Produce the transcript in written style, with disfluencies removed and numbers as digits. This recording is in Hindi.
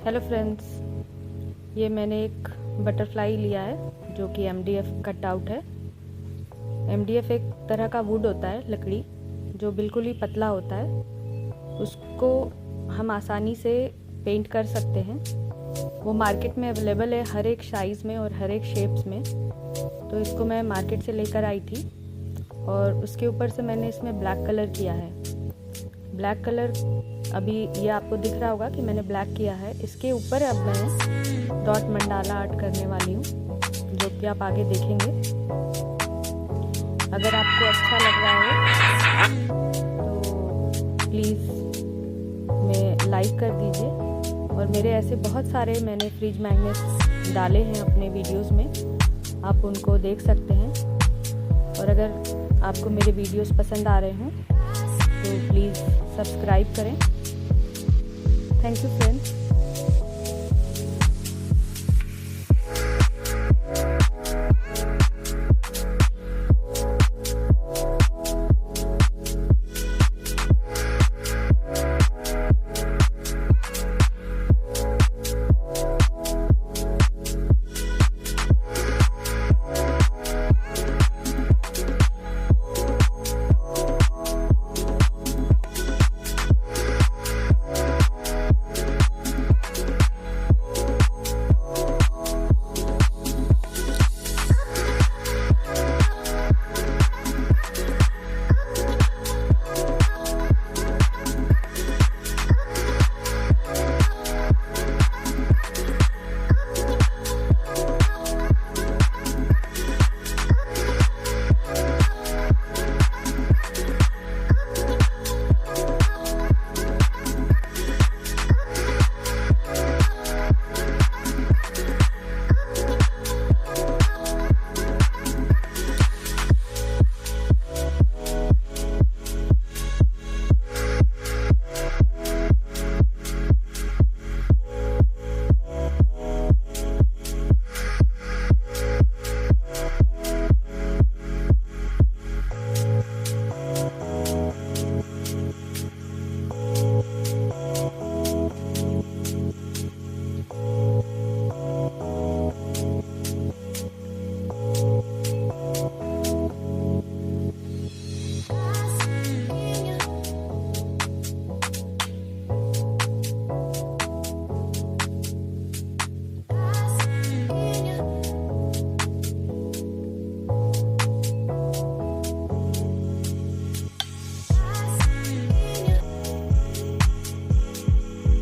हेलो फ्रेंड्स, ये मैंने एक बटरफ्लाई लिया है जो कि MDF कट आउट है। MDF एक तरह का वुड होता है, लकड़ी जो बिल्कुल ही पतला होता है। उसको हम आसानी से पेंट कर सकते हैं। वो मार्केट में अवेलेबल है हर एक साइज़ में और हर एक शेप्स में। तो इसको मैं मार्केट से लेकर आई थी और उसके ऊपर से मैंने इसमें ब्लैक कलर किया है। ब्लैक कलर अभी ये आपको दिख रहा होगा कि मैंने ब्लैक किया है। इसके ऊपर अब मैं डॉट मंडाला आर्ट करने वाली हूँ, जो कि आप आगे देखेंगे। अगर आपको अच्छा लग रहा है तो प्लीज़ में लाइक कर दीजिए। और मेरे ऐसे बहुत सारे मैंने फ्रिज मैग्नेट्स डाले हैं अपने वीडियोस में, आप उनको देख सकते हैं। और अगर आपको मेरे वीडियोस पसंद आ रहे हों तो प्लीज़ सब्सक्राइब करें। Thank you friends.